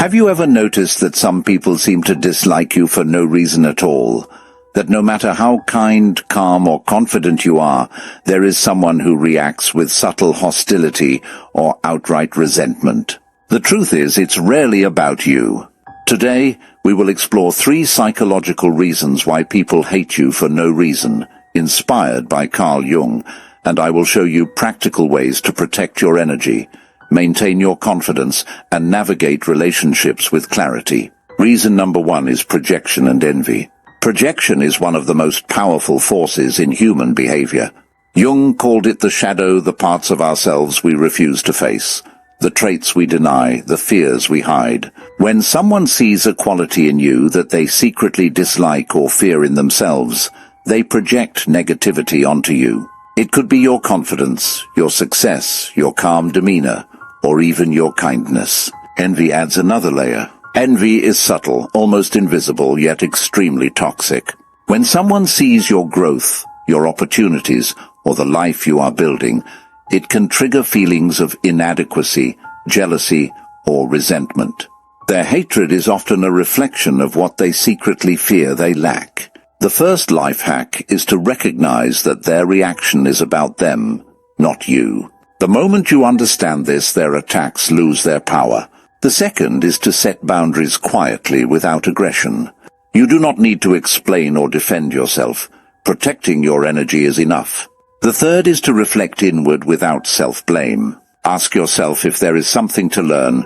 Have you ever noticed that some people seem to dislike you for no reason at all? That no matter how kind, calm, or confident you are, there is someone who reacts with subtle hostility or outright resentment. The truth is, it's rarely about you. Today, we will explore 3 psychological reasons why people hate you for no reason, inspired by Carl Jung, and I will show you practical ways to protect your energy, maintain your confidence, and navigate relationships with clarity. Reason number 1 is projection and envy. Projection is one of the most powerful forces in human behavior. Jung called it the shadow, the parts of ourselves we refuse to face, the traits we deny, the fears we hide. When someone sees a quality in you that they secretly dislike or fear in themselves, they project negativity onto you. It could be your confidence, your success, your calm demeanor, or even your kindness. Envy adds another layer. Envy is subtle, almost invisible, yet extremely toxic. When someone sees your growth, your opportunities, or the life you are building, it can trigger feelings of inadequacy, jealousy, or resentment. Their hatred is often a reflection of what they secretly fear they lack. The first life hack is to recognize that their reaction is about them, not you. The moment you understand this, their attacks lose their power. The second is to set boundaries quietly without aggression. You do not need to explain or defend yourself. Protecting your energy is enough. The third is to reflect inward without self-blame. Ask yourself if there is something to learn,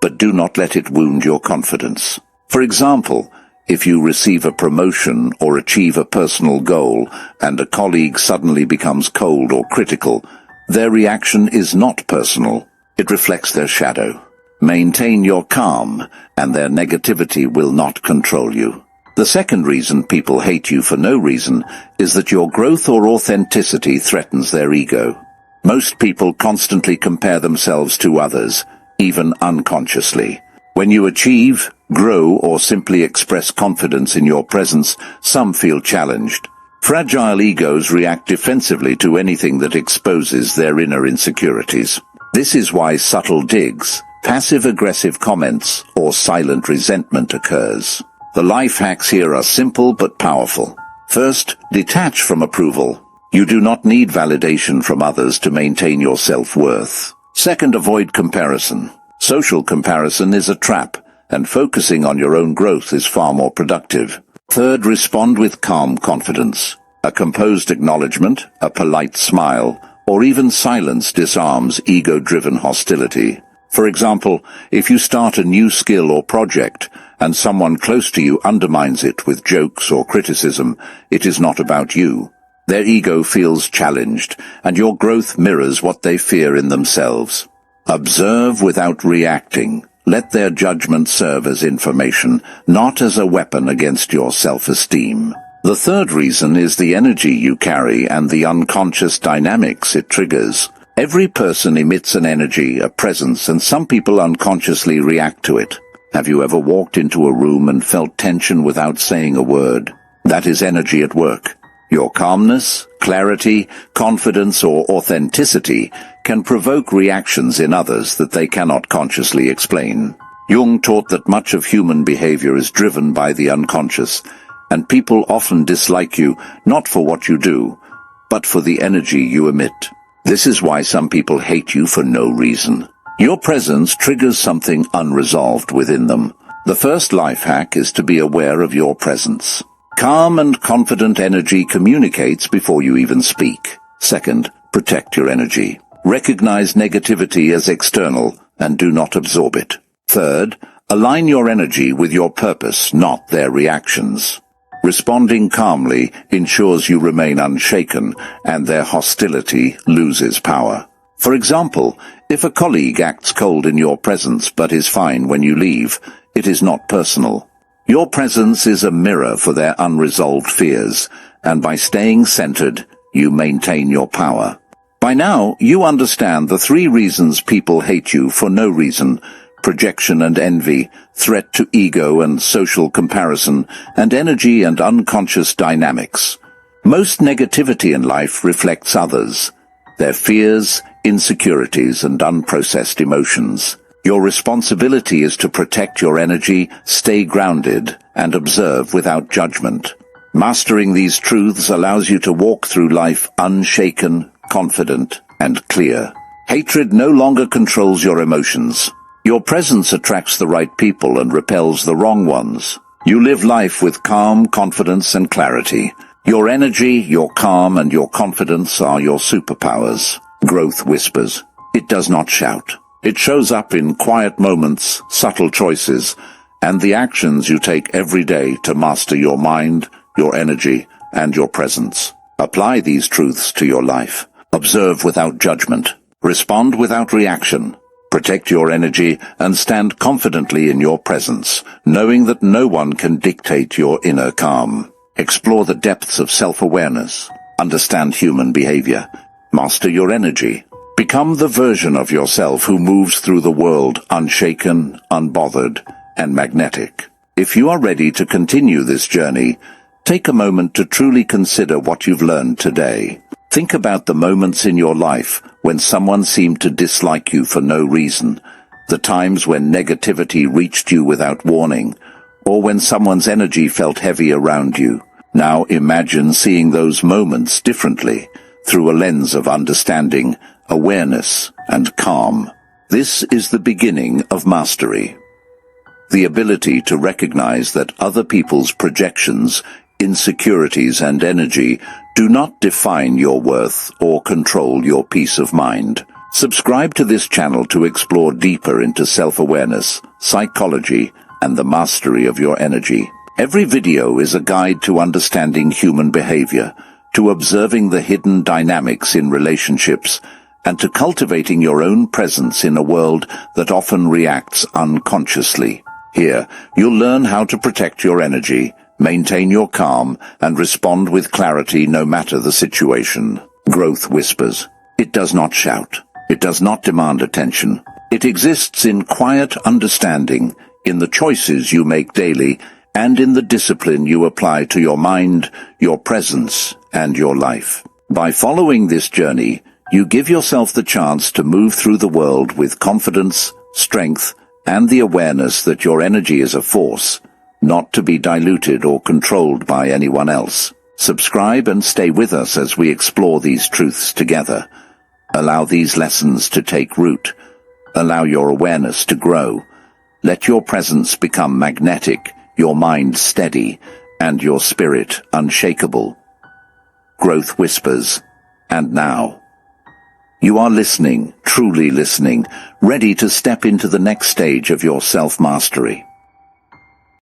but do not let it wound your confidence. For example, if you receive a promotion or achieve a personal goal and a colleague suddenly becomes cold or critical, their reaction is not personal. It reflects their shadow. Maintain your calm, and their negativity will not control you. The second reason people hate you for no reason is that your growth or authenticity threatens their ego. Most people constantly compare themselves to others, even unconsciously. When you achieve, grow, or simply express confidence in your presence, some feel challenged. Fragile egos react defensively to anything that exposes their inner insecurities. This is why subtle digs, passive-aggressive comments, or silent resentment occurs. The life hacks here are simple but powerful. First, detach from approval. You do not need validation from others to maintain your self-worth. Second, avoid comparison. Social comparison is a trap, and focusing on your own growth is far more productive. Third, respond with calm confidence. A composed acknowledgement, a polite smile, or even silence disarms ego-driven hostility. For example, if you start a new skill or project, and someone close to you undermines it with jokes or criticism, it is not about you. Their ego feels challenged, and your growth mirrors what they fear in themselves. Observe without reacting. Let their judgment serve as information, not as a weapon against your self-esteem. The third reason is the energy you carry and the unconscious dynamics it triggers. Every person emits an energy, a presence, and some people unconsciously react to it. Have you ever walked into a room and felt tension without saying a word? That is energy at work. Your calmness, clarity, confidence, or authenticity can provoke reactions in others that they cannot consciously explain. Jung taught that much of human behavior is driven by the unconscious, and people often dislike you not for what you do, but for the energy you emit. This is why some people hate you for no reason. Your presence triggers something unresolved within them. The first life hack is to be aware of your presence. Calm and confident energy communicates before you even speak. Second, protect your energy. Recognize negativity as external and do not absorb it. Third, align your energy with your purpose, not their reactions. Responding calmly ensures you remain unshaken and their hostility loses power. For example, if a colleague acts cold in your presence but is fine when you leave, it is not personal. Your presence is a mirror for their unresolved fears, and by staying centered, you maintain your power. By now, you understand the 3 reasons people hate you for no reason: projection and envy, threat to ego and social comparison, and energy and unconscious dynamics. Most negativity in life reflects others, their fears, insecurities, and unprocessed emotions. Your responsibility is to protect your energy, stay grounded, and observe without judgment. Mastering these truths allows you to walk through life unshaken, confident, and clear. Hatred no longer controls your emotions. Your presence attracts the right people and repels the wrong ones. You live life with calm, confidence, and clarity. Your energy, your calm, and your confidence are your superpowers. Growth whispers. It does not shout. It shows up in quiet moments, subtle choices, and the actions you take every day to master your mind, your energy, and your presence. Apply these truths to your life. Observe without judgment. Respond without reaction. Protect your energy and stand confidently in your presence, knowing that no one can dictate your inner calm. Explore the depths of self-awareness. Understand human behavior. Master your energy. Become the version of yourself who moves through the world unshaken, unbothered, and magnetic. If you are ready to continue this journey, take a moment to truly consider what you've learned today. Think about the moments in your life when someone seemed to dislike you for no reason, the times when negativity reached you without warning, or when someone's energy felt heavy around you. Now imagine seeing those moments differently, through a lens of understanding, awareness, and calm. This is the beginning of mastery. The ability to recognize that other people's projections, insecurities, and energy do not define your worth or control your peace of mind. Subscribe to this channel to explore deeper into self-awareness, psychology, and the mastery of your energy. Every video is a guide to understanding human behavior, to observing the hidden dynamics in relationships, and to cultivating your own presence in a world that often reacts unconsciously. Here, you'll learn how to protect your energy, maintain your calm, and respond with clarity no matter the situation. Growth whispers. It does not shout. It does not demand attention. It exists in quiet understanding, in the choices you make daily, and in the discipline you apply to your mind, your presence, and your life. By following this journey, you give yourself the chance to move through the world with confidence, strength, and the awareness that your energy is a force, not to be diluted or controlled by anyone else. Subscribe and stay with us as we explore these truths together. Allow these lessons to take root. Allow your awareness to grow. Let your presence become magnetic, your mind steady, and your spirit unshakable. Growth whispers. And now, you are listening, truly listening, ready to step into the next stage of your self-mastery.